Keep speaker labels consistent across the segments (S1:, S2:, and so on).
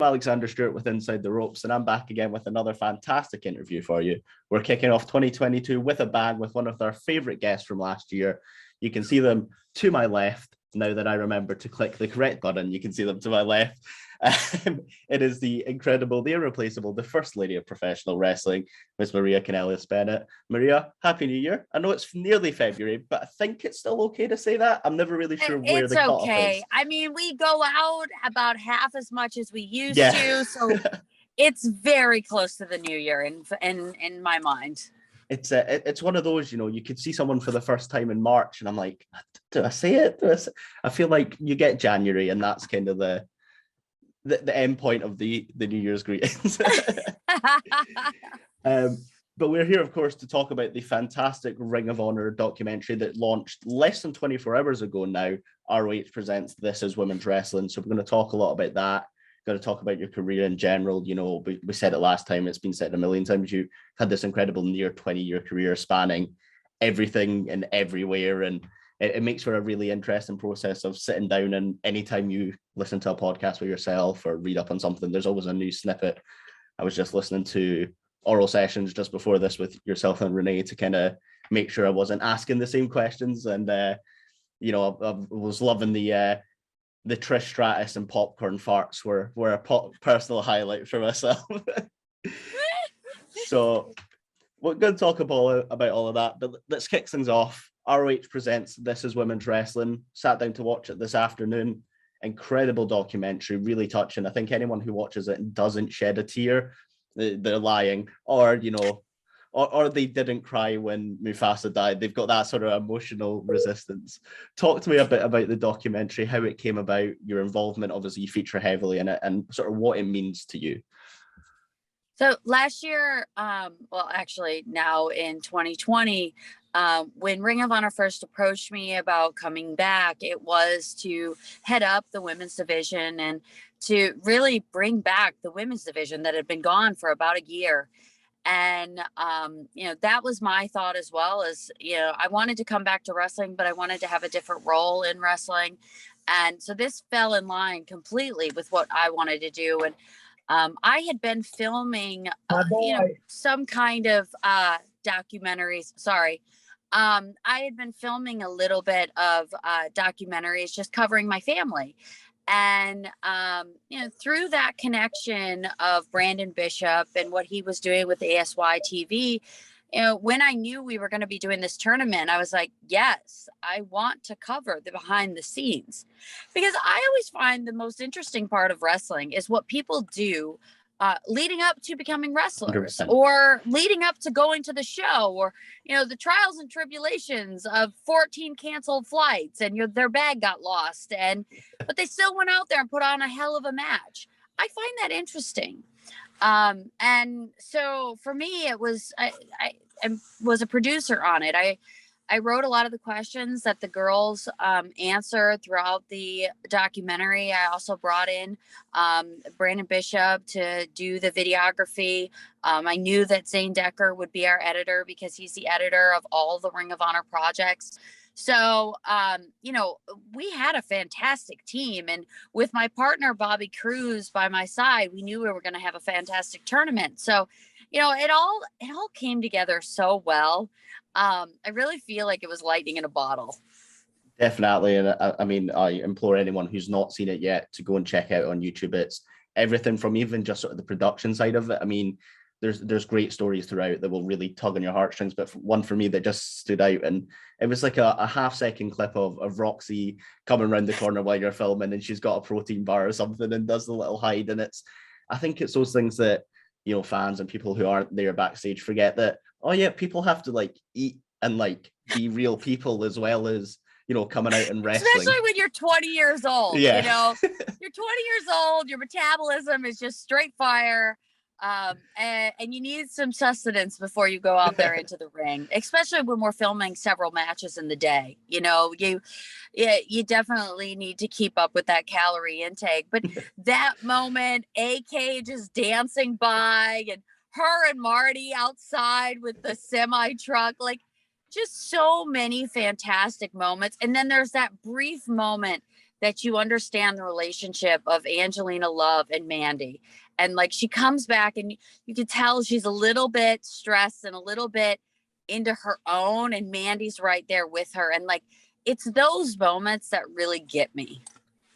S1: Alexander-Stewart with Inside the Ropes, and I'm back again with another fantastic interview for you. We're kicking off 2022 with a bang with one of our favourite guests from last year. You can see them to my left. Now that I remember to click the correct button, you can see them to my left. It is the incredible, the irreplaceable, the First Lady of Professional Wrestling, Miss Maria Kanellis-Bennett. Maria, Happy New Year. I know it's nearly February, but I think it's still okay to say that. I'm never really sure where the cutoff is.
S2: I mean, we go out about half as much as we used to, so it's very close to the New Year in my mind.
S1: It's one of those, you could see someone for the first time in March, and I'm like, do I say it? I feel like you get January, and that's kind of the end point of the New Year's greetings. But we're here, of course, to talk about the fantastic Ring of Honor documentary that launched less than 24 hours ago now. ROH presents This Is Women's Wrestling. So we're going to talk a lot about that. Going to talk about your career in general. We said it last time, it's been said a million times. You had this incredible near 20-year career spanning everything and everywhere, and it makes for a really interesting process of sitting down, and anytime you listen to a podcast with yourself or read up on something, there's always a new snippet. I was just listening to oral sessions just before this with yourself and Renee to kind of make sure I wasn't asking the same questions, and I was loving the Trish Stratus and popcorn farts were a personal highlight for myself. So we're going to talk about all of that, but let's kick things off. ROH presents This Is Women's Wrestling. Sat down to watch it this afternoon. Incredible documentary, really touching. I think anyone who watches it and doesn't shed a tear, they're lying, or they didn't cry when Mufasa died. They've got that sort of emotional resistance. Talk to me a bit about the documentary, how it came about, your involvement. Obviously, you feature heavily in it, and sort of what it means to you.
S2: So last year, actually now in 2020, when Ring of Honor first approached me about coming back, it was to head up the women's division and to really bring back the women's division that had been gone for about a year. And, that was my thought as well. As, I wanted to come back to wrestling, but I wanted to have a different role in wrestling. And so this fell in line completely with what I wanted to do. And I had been filming, some kind of documentaries. Sorry. I had been filming a little bit of documentaries just covering my family. And, through that connection of Brandon Bishop and what he was doing with ASY TV, when I knew we were going to be doing this tournament, I was like, yes, I want to cover the behind the scenes, because I always find the most interesting part of wrestling is what people do leading up to becoming wrestlers
S1: 100%.
S2: Or leading up to going to the show, or, the trials and tribulations of 14 canceled flights and their bag got lost, but they still went out there and put on a hell of a match. I find that interesting. And so for me, it was, I was a producer on it. I wrote a lot of the questions that the girls answered throughout the documentary. I also brought in Brandon Bishop to do the videography. I knew that Zane Decker would be our editor because he's the editor of all the Ring of Honor projects. So, we had a fantastic team, and with my partner, Bobby Cruz, by my side, we knew we were going to have a fantastic tournament. So, it all came together so well. I really feel like it was lightning in a bottle.
S1: Definitely. And I implore anyone who's not seen it yet to go and check out on YouTube. It's everything from even just sort of the production side of it. I mean, there's great stories throughout that will really tug on your heartstrings, but one for me that just stood out, and it was like a half-second clip of Roxy coming around the corner while you're filming, and she's got a protein bar or something and does the little hide, and I think it's those things that fans and people who aren't there backstage forget, that people have to eat and be real people as well as coming out and wrestling.
S2: Especially when you're 20 years old.
S1: Yeah.
S2: You're 20 years old, your metabolism is just straight fire. And you need some sustenance before you go out there into the ring, especially when we're filming several matches in the day. You definitely need to keep up with that calorie intake. But that moment, AK just dancing by, and her and Marty outside with the semi truck, just so many fantastic moments. And then there's that brief moment that you understand the relationship of Angelina Love and Mandy. And like, she comes back and you can tell she's a little bit stressed and a little bit into her own, and Mandy's right there with her. And like, it's those moments that really get me.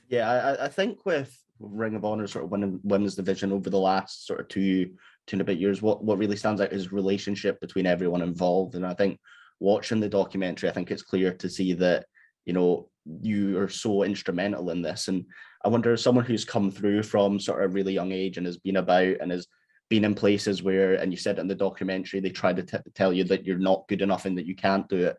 S1: Yeah, I think with Ring of Honor sort of winning women's division over the last sort of two and a bit years, what really stands out is relationship between everyone involved. And I think watching the documentary, I think it's clear to see that, you know, you are so instrumental in this. And I wonder, someone who's come through from sort of really young age and has been about and has been in places where, and you said in the documentary, they try to tell you that you're not good enough and that you can't do it.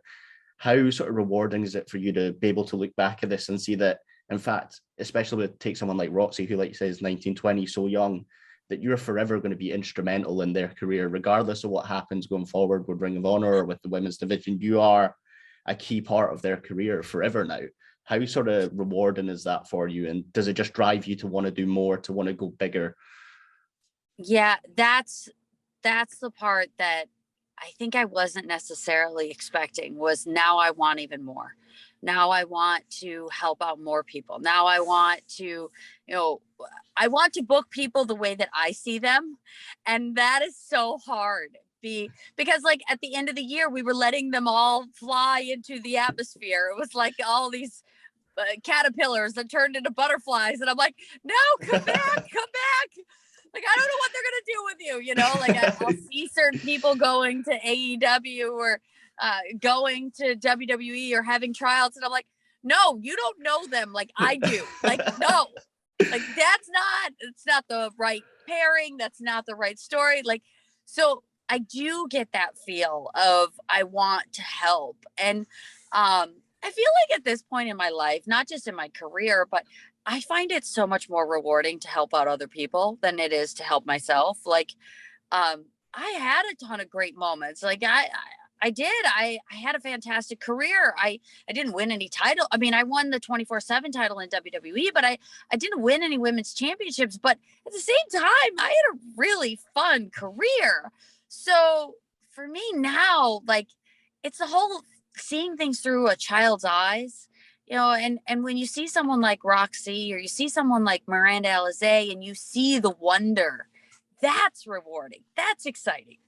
S1: How sort of rewarding is it for you to be able to look back at this and see that, in fact, especially with take someone like Roxy, who, like you say, is 19, 20, so young, that you're forever going to be instrumental in their career, regardless of what happens going forward with Ring of Honor or with the women's division. You are a key part of their career forever now. How sort of rewarding is that for you? And does it just drive you to want to do more, to want to go bigger?
S2: Yeah, that's the part that I think I wasn't necessarily expecting, was now I want even more. Now I want to help out more people. Now I want to, I want to book people the way that I see them. And that is so hard. Because like at the end of the year, we were letting them all fly into the atmosphere. It was like all these caterpillars that turned into butterflies. And I'm like, no, come back, come back. Like, I don't know what they're going to do with you. Like I'll see certain people going to AEW or going to WWE or having tryouts. And I'm like, no, you don't know them like I do. Like, no, like it's not the right pairing. That's not the right story. Like, so I do get that feel of I want to help. And I feel like at this point in my life, not just in my career, but I find it so much more rewarding to help out other people than it is to help myself. Like, I had a ton of great moments. Like I had a fantastic career. I didn't win any title. I mean, I won the 24/7 title in WWE, but I didn't win any women's championships. But at the same time, I had a really fun career. So for me now, like, it's the whole seeing things through a child's eyes. And when you see someone like Roxy or you see someone like Miranda Alizé and you see the wonder, that's rewarding. That's exciting.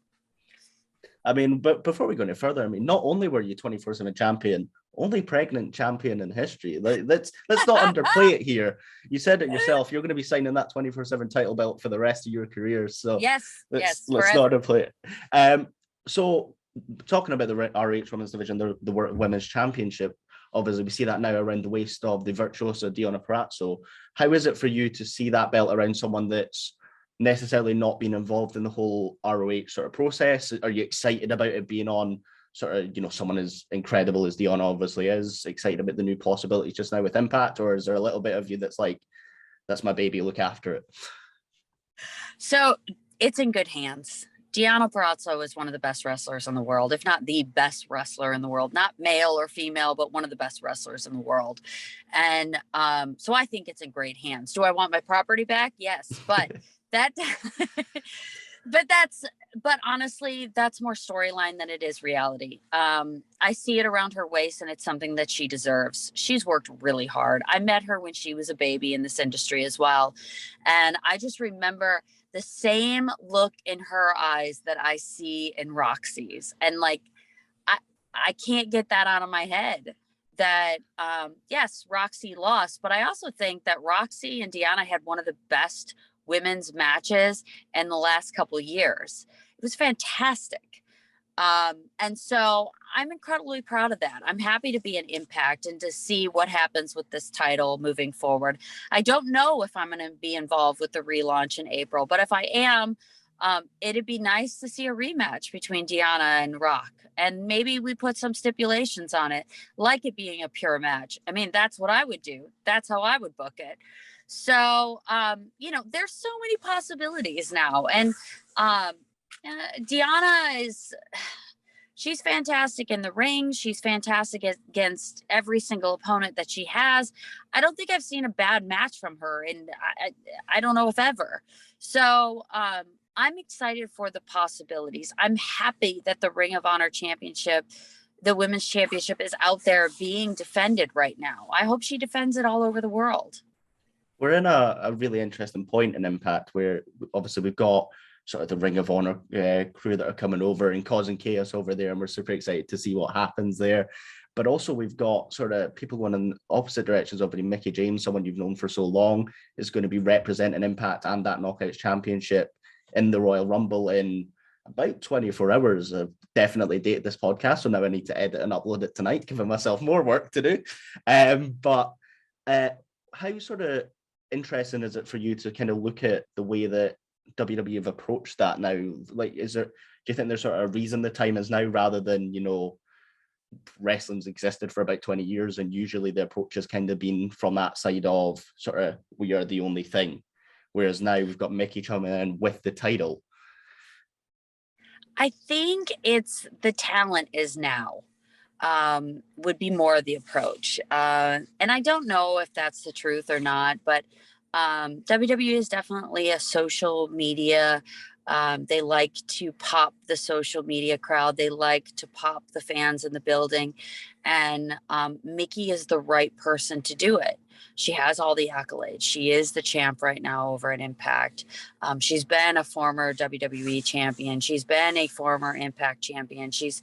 S1: I mean, but before we go any further, I mean, not only were you 24/7 champion, only pregnant champion in history. Let's not underplay it here. You said it yourself. You're going to be signing that 24/7 title belt for the rest of your career. So let's not underplay it. So talking about the RH Women's Division, the Women's Championship, obviously we see that now around the waist of the virtuosa Deonna Purrazzo. How is it for you to see that belt around someone that's necessarily not been involved in the whole ROH sort of process? Are you excited about it being on sort of, someone as incredible as Deonna obviously is, excited about the new possibilities just now with Impact? Or is there a little bit of you that's like, that's my baby, look after it?
S2: So it's in good hands. Deonna Purrazzo is one of the best wrestlers in the world, if not the best wrestler in the world, not male or female, but one of the best wrestlers in the world. And so I think it's in great hands. Do I want my property back? Yes, but but honestly, that's more storyline than it is reality. I see it around her waist, and it's something that she deserves. She's worked really hard. I met her when she was a baby in this industry as well. And I just remember the same look in her eyes that I see in Roxy's. And like, I can't get that out of my head that, yes, Roxy lost, but I also think that Roxy and Deonna had one of the best women's matches in the last couple of years. It was fantastic. And so I'm incredibly proud of that. I'm happy to be an Impact and to see what happens with this title moving forward. I don't know if I'm going to be involved with the relaunch in April, but if I am, it'd be nice to see a rematch between Deonna and Rock. And maybe we put some stipulations on it, like it being a pure match. I mean, that's what I would do. That's how I would book it. So, there's so many possibilities now. And Deonna she's fantastic in the ring. She's fantastic against every single opponent that she has. I don't think I've seen a bad match from her, and I don't know if ever. So I'm excited for the possibilities. I'm happy that the Ring of Honor Championship the women's championship is out there being defended right now. I hope she defends it all over the world.
S1: We're in a really interesting point in Impact where obviously we've got sort of the Ring of Honor crew that are coming over and causing chaos over there, and we're super excited to see what happens there. But also we've got sort of people going in opposite directions. Obviously, Mickie James, someone you've known for so long, is going to be representing Impact and that Knockouts Championship in the Royal Rumble in about 24 hours. I've definitely dated this podcast, so now I need to edit and upload it tonight, giving myself more work to do. But how sort of interesting is it for you to kind of look at the way that WWE have approached that now? Like, do you think there's sort of a reason the time is now, rather than, you know, wrestling's existed for about 20 years and usually the approach has kind of been from that side of sort of we are the only thing, whereas now we've got Mickie coming in with the title?
S2: I think it's the talent is now would be more of the approach. And I don't know if that's the truth or not, but WWE is definitely a social media. They like to pop the social media crowd. They like to pop the fans in the building. And Mickie is the right person to do it. She has all the accolades. She is the champ right now over at Impact. She's been a former WWE champion. She's been a former Impact champion. She's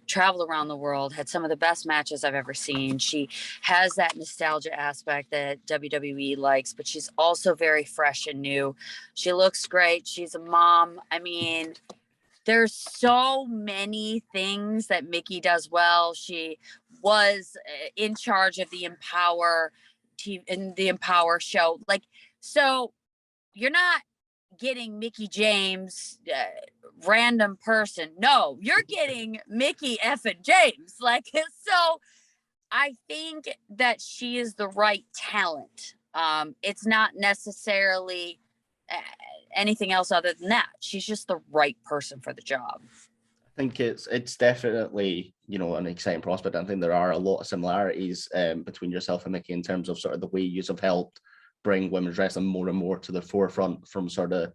S2: traveled around the world, had some of the best matches I've ever seen. She has that nostalgia aspect that WWE likes, but she's also very fresh and new. She looks great. She's a mom. I mean, there's so many things that Mickie does well. She was in charge of the Empower show. Like, so you're not getting Mickie James, random person. No, you're getting Mickie effing James. Like, so I think that she is the right talent. It's not necessarily anything else other than that. She's just the right person for the job.
S1: I think it's definitely, you know, an exciting prospect. I think there are a lot of similarities between yourself and Mickie in terms of sort of the way you have helped bring women's wrestling more and more to the forefront from sort of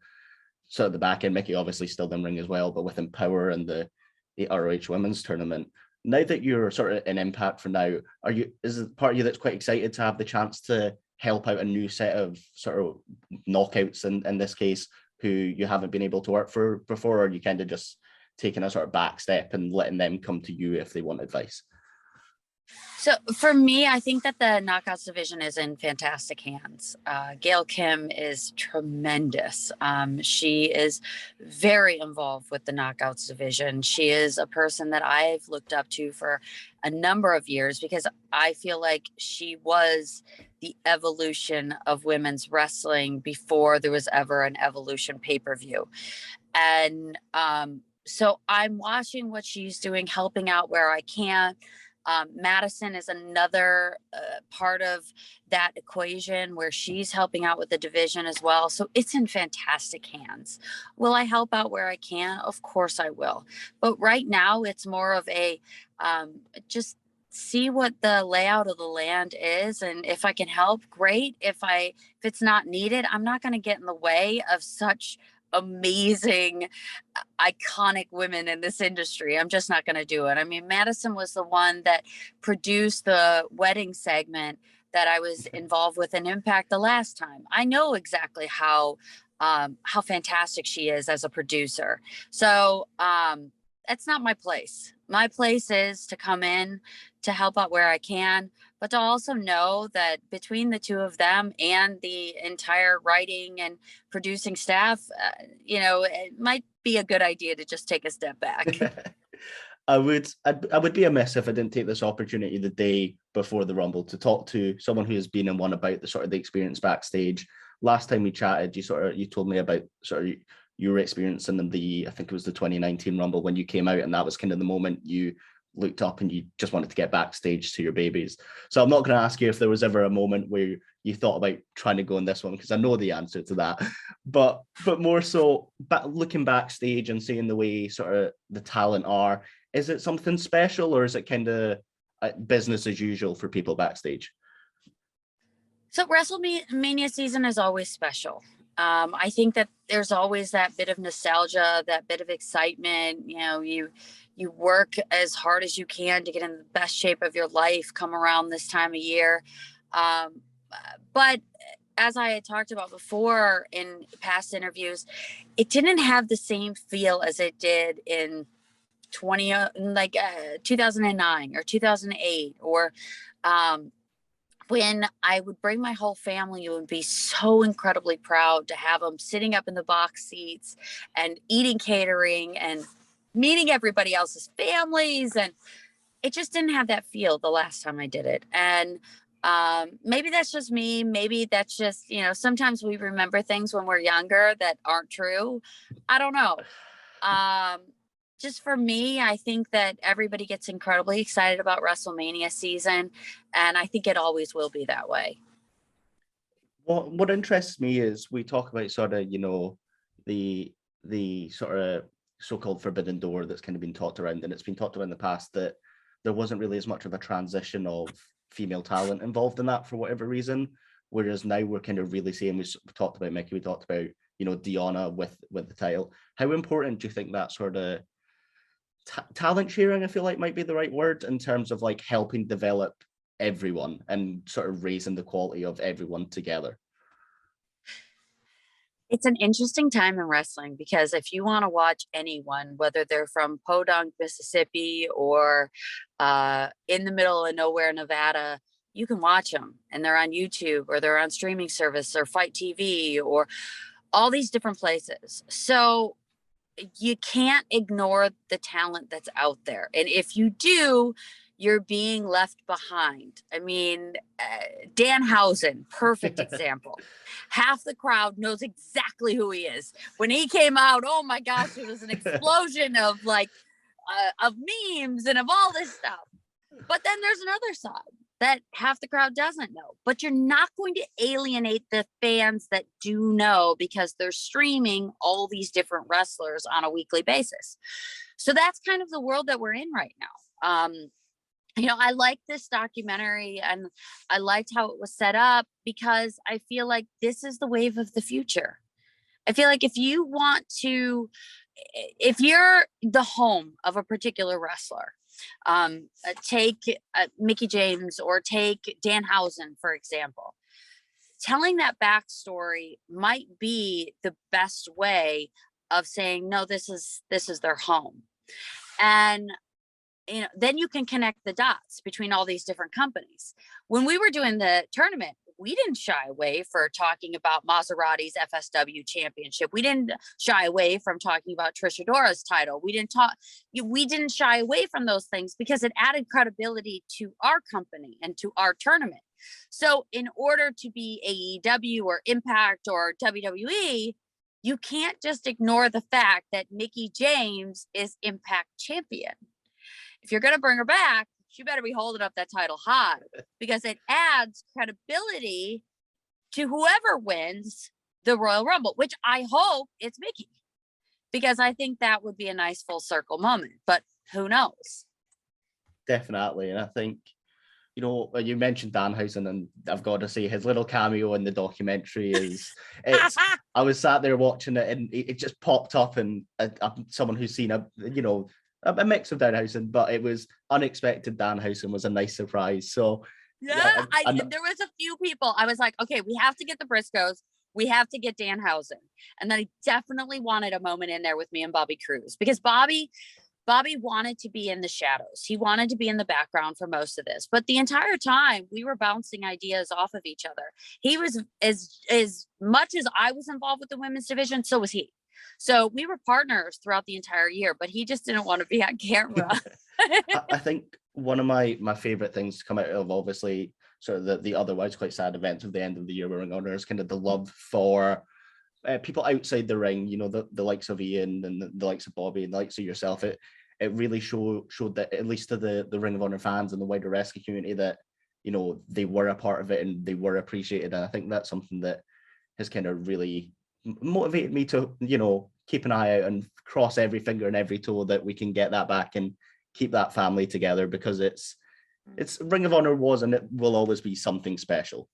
S1: the back end. Mickie obviously still in ring as well, but with Empower and the ROH Women's Tournament. Now that you're sort of in Impact for now, is it part of you that's quite excited to have the chance to help out a new set of sort of knockouts in this case who you haven't been able to work for before, or are you kind of just taking a sort of back step and letting them come to you if they want advice?
S2: So for me, I think that the Knockouts division is in fantastic hands. Gail Kim is tremendous. She is very involved with the Knockouts division. She is a person that I've looked up to for a number of years because I feel like she was the evolution of women's wrestling before there was ever an Evolution pay-per-view. And so I'm watching what she's doing, helping out where I can. Madison is another part of that equation where she's helping out with the division as well. So it's in fantastic hands. Will I help out where I can? Of course I will. But right now it's more of a just see what the layout of the land is. And if I can help, great. If it's not needed, I'm not going to get in the way of such amazing, iconic women in this industry. I'm just not going to do it. I mean, Madison was the one that produced the wedding segment that I was involved with in Impact the last time. I know exactly how fantastic she is as a producer. So that's not my place. My place is to come in to help out where I can, but to also know that between the two of them and the entire writing and producing staff, it might be a good idea to just take a step back.
S1: I would be amiss if I didn't take this opportunity the day before the Rumble to talk to someone who has been in one about the sort of the experience backstage. Last time we chatted, you told me about sort of your experience in I think it was the 2019 Rumble when you came out, and that was kind of the moment you looked up and you just wanted to get backstage to your babies. So I'm not going to ask you if there was ever a moment where you thought about trying to go in this one, because I know the answer to that, but more so looking backstage and seeing the way sort of the talent are, is it something special or is it kind of business as usual for people backstage?
S2: So WrestleMania season is always special. I think that there's always that bit of nostalgia, that bit of excitement. You know, you work as hard as you can to get in the best shape of your life come around this time of year. Um, but as I had talked about before in past interviews, it didn't have the same feel as it did in 2009 or 2008, or when I would bring my whole family. You would be so incredibly proud to have them sitting up in the box seats and eating catering and meeting everybody else's families. And it just didn't have that feel the last time I did it. And maybe that's just me. Maybe that's just, sometimes we remember things when we're younger that aren't true. I don't know. Just for me, I think that everybody gets incredibly excited about WrestleMania season, and I think it always will be that way.
S1: What interests me is we talk about sort of, the sort of so-called forbidden door that's kind of been talked around, and it's been talked about in the past that there wasn't really as much of a transition of female talent involved in that for whatever reason, whereas now we're kind of really seeing, we talked about Mickey, we talked about, Deonna with the title. How important do you think that sort of talent sharing, I feel like might be the right word, in terms of like helping develop everyone and sort of raising the quality of everyone together?
S2: It's an interesting time in wrestling, because if you want to watch anyone, whether they're from Podunk, Mississippi, or in the middle of nowhere, Nevada, you can watch them, and they're on YouTube, or they're on streaming service, or Fight TV, or all these different places. So you can't ignore the talent that's out there. And if you do, you're being left behind. I mean, Danhausen, perfect example. Half the crowd knows exactly who he is. When he came out, oh my gosh, it was an explosion of of memes and of all this stuff. But then there's another side that half the crowd doesn't know. But you're not going to alienate the fans that do know, because they're streaming all these different wrestlers on a weekly basis. So that's kind of the world that we're in right now. I like this documentary, and I liked how it was set up, because I feel like this is the wave of the future. I feel like if you're the home of a particular wrestler, take Mickie James, or take Danhausen, for example, telling that backstory might be the best way of saying, no, this is their home. And then you can connect the dots between all these different companies. When we were doing the tournament, we didn't shy away for talking about Maserati's FSW championship. We didn't shy away from talking about Trish Adora's title. We didn't shy away from those things, because it added credibility to our company and to our tournament. So in order to be AEW or Impact or WWE, you can't just ignore the fact that Mickie James is Impact champion. If you're going to bring her back, she better be holding up that title high, because it adds credibility to whoever wins the Royal Rumble, which I hope it's Mickie, because I think that would be a nice full circle moment, but who knows?
S1: Definitely. And I think, you mentioned Danhausen, and I've got to say his little cameo in the documentary I was sat there watching it, and it just popped up, and someone who's seen a mix of Danhausen, but it was unexpected. Danhausen was a nice surprise. So
S2: yeah, there was a few people. I was like, okay, we have to get the Briscoes. We have to get Danhausen. And then I definitely wanted a moment in there with me and Bobby Cruz, because Bobby wanted to be in the shadows. He wanted to be in the background for most of this, but the entire time we were bouncing ideas off of each other. He was as much as I was involved with the women's division, so was he. So we were partners throughout the entire year, but he just didn't want to be on camera.
S1: I think one of my favorite things to come out of, obviously, sort of the otherwise quite sad events of the end of the year we're Ring Honor, is kind of the love for people outside the ring, the likes of Ian and the likes of Bobby and the likes of yourself. It really showed that, at least to the Ring of Honor fans and the wider wrestling community, that they were a part of it and they were appreciated. And I think that's something that has kind of really motivated me to keep an eye out and cross every finger and every toe that we can get that back and keep that family together, because it's Ring of Honor was, and it will always be, something special.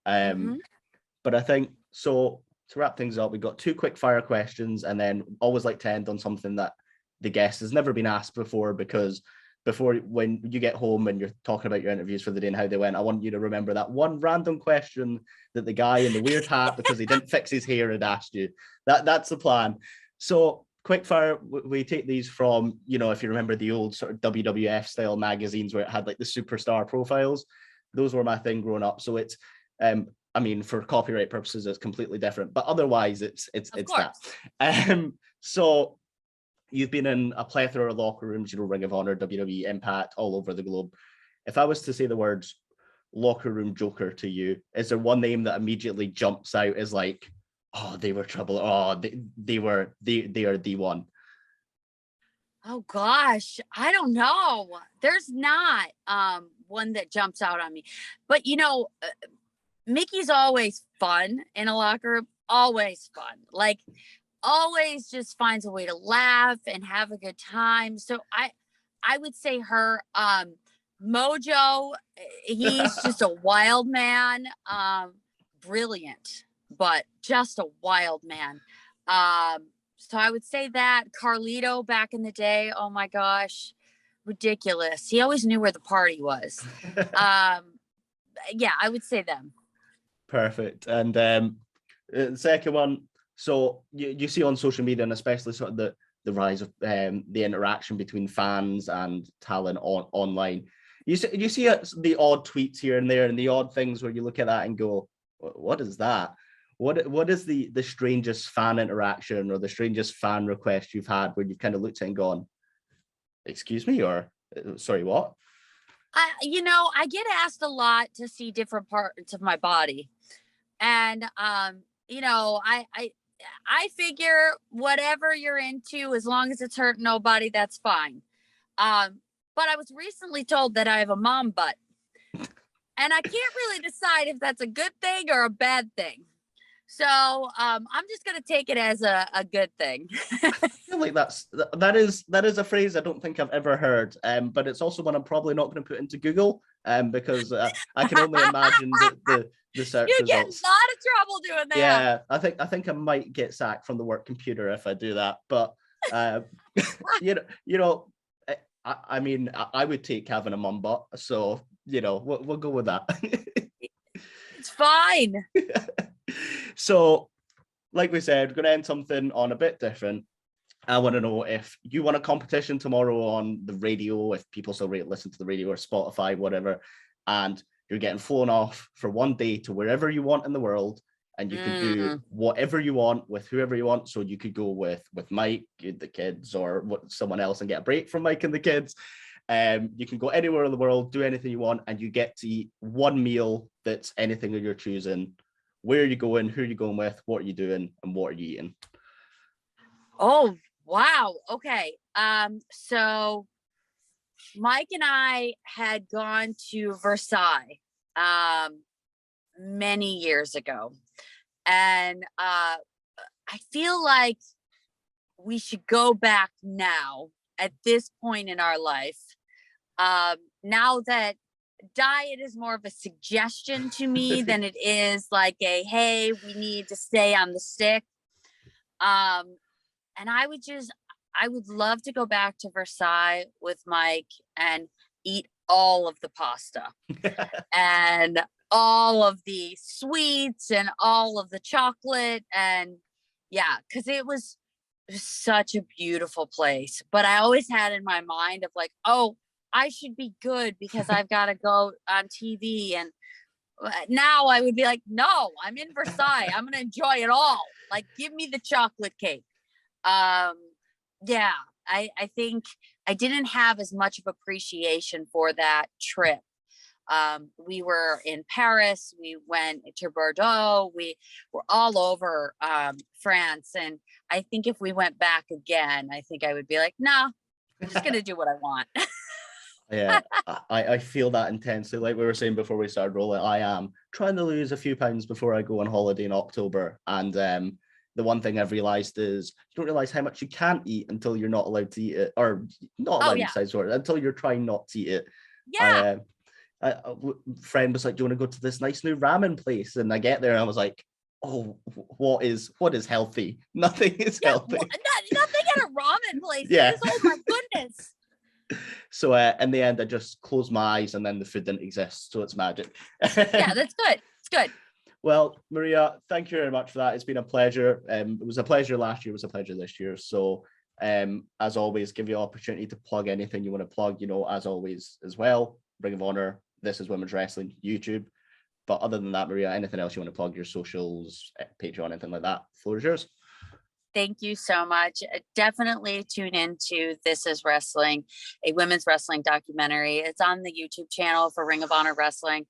S1: But I think, so to wrap things up, we've got 2 quick fire questions, and then always like to end on something that the guest has never been asked before, because before, when you get home and you're talking about your interviews for the day and how they went, I want you to remember that one random question that the guy in the weird hat, because he didn't fix his hair, had asked you. That's the plan. So quick fire, we take these from, if you remember the old sort of WWF style magazines where it had like the superstar profiles. Those were my thing growing up. So it's, I mean, for copyright purposes, it's completely different, but otherwise it's that. So you've been in a plethora of locker rooms, Ring of Honor, WWE, Impact, all over the globe. If I was to say the words locker room joker to you, is there one name that immediately jumps out as like, oh, they were trouble. Oh, they are the one.
S2: Oh gosh, I don't know. There's not one that jumps out on me, but Mickey's always fun in a locker room, always fun. Like, always just finds a way to laugh and have a good time. So I would say her. Mojo, he's just a wild man, brilliant, but just a wild man. So I would say that. Carlito back in the day, oh my gosh, ridiculous. He always knew where the party was. Yeah, I would say them.
S1: Perfect. And the second one, so you see on social media, and especially sort of the rise of the interaction between fans and talent online. You see the odd tweets here and there, and the odd things where you look at that and go, what is that? What is the strangest fan interaction or the strangest fan request you've had where you've kind of looked at it and gone, excuse me, or sorry, what?
S2: I get asked a lot to see different parts of my body. And, I figure whatever you're into, as long as it's hurting nobody, that's fine. But I was recently told that I have a mom butt. And I can't really decide if that's a good thing or a bad thing. So I'm just going to take it as a good thing.
S1: I feel like that is a phrase I don't think I've ever heard, but it's also one I'm probably not going to put into Google, because I can only imagine the search
S2: you get
S1: results.
S2: A lot of trouble doing that.
S1: Yeah, I think I might get sacked from the work computer if I do that. But I mean, I would take having a mum butt, so we'll go with that.
S2: It's fine.
S1: So, like we said, we're going to end something on a bit different. I want to know if you won a competition tomorrow on the radio, if people still listen to the radio or Spotify, whatever, and you're getting flown off for one day to wherever you want in the world, and you could do whatever you want with whoever you want. So you could go with Mike, the kids, or someone else and get a break from Mike and the kids. You can go anywhere in the world, do anything you want, and you get to eat one meal that's anything that you're choosing. Where are you going? Who are you going with? What are you doing? And what are you eating?
S2: Oh, wow. Okay. So Mike and I had gone to Versailles many years ago. And I feel like we should go back now at this point in our life. Now that diet is more of a suggestion to me than it is like a, hey, we need to stay on the stick. And I would love to go back to Versailles with Mike and eat all of the pasta and all of the sweets and all of the chocolate. And yeah, because it was such a beautiful place. But I always had in my mind of like, oh, I should be good because I've got to go on TV. And now I would be like, no, I'm in Versailles. I'm going to enjoy it all. Like, give me the chocolate cake. Yeah, I think I didn't have as much of appreciation for that trip. We were in Paris. We went to Bordeaux. We were all over France. And I think if we went back again, I think I would be like, nah, I'm just going to do what I want.
S1: Yeah, I feel that intensely. Like we were saying before we started rolling, I am trying to lose a few pounds before I go on holiday in October. And the one thing I've realized is you don't realize how much you can't eat until you're not allowed to eat it, or not allowed until you're trying not to eat it.
S2: Yeah.
S1: A friend was like, do you want to go to this nice new ramen place? And I get there and I was like, Oh, what is healthy? Nothing is healthy.
S2: Nothing at a ramen place.
S1: Yeah.
S2: Oh my goodness.
S1: So in the end, I just closed my eyes and then the food didn't exist. So it's magic.
S2: Yeah, that's good. It's good.
S1: Well, Maria, thank you very much for that. It's been a pleasure. It was a pleasure last year. It was a pleasure this year. So as always, give you an opportunity to plug anything you want to plug, as always as well. Ring of Honor, This Is Women's Wrestling, YouTube. But other than that, Maria, anything else you want to plug, your socials, Patreon, anything like that, floor is yours.
S2: Thank you so much. Definitely tune into This Is Wrestling, a women's wrestling documentary. It's on the YouTube channel for Ring of Honor Wrestling.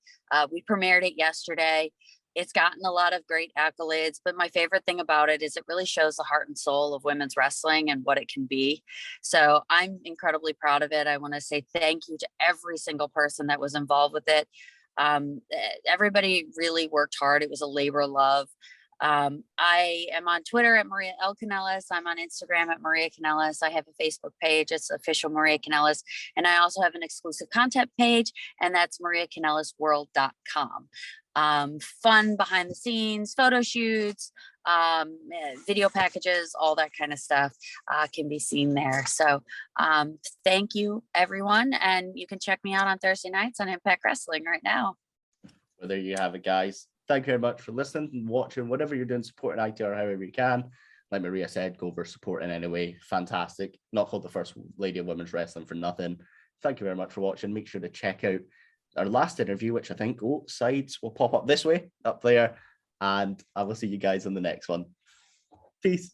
S2: We premiered it yesterday. It's gotten a lot of great accolades, but my favorite thing about it is it really shows the heart and soul of women's wrestling and what it can be. So I'm incredibly proud of it. I want to say thank you to every single person that was involved with it. Everybody really worked hard. It was a labor of love. I am on Twitter at Maria L. Kanellis. I'm on Instagram at Maria Kanellis. I have a Facebook page. It's official Maria Kanellis. And I also have an exclusive content page, and that's mariakanellisworld.com. Fun behind the scenes, photo shoots, video packages, all that kind of stuff can be seen there. So thank you, everyone. And you can check me out on Thursday nights on Impact Wrestling right now.
S1: Well, there you have it, guys. Thank you very much for listening and watching. Whatever you're doing, supporting ITR however you can. Like Maria said, go over supporting anyway. Fantastic. Not called the first lady of women's wrestling for nothing. Thank you very much for watching. Make sure to check out our last interview, which I think sides will pop up this way, up there. And I will see you guys in the next one. Peace.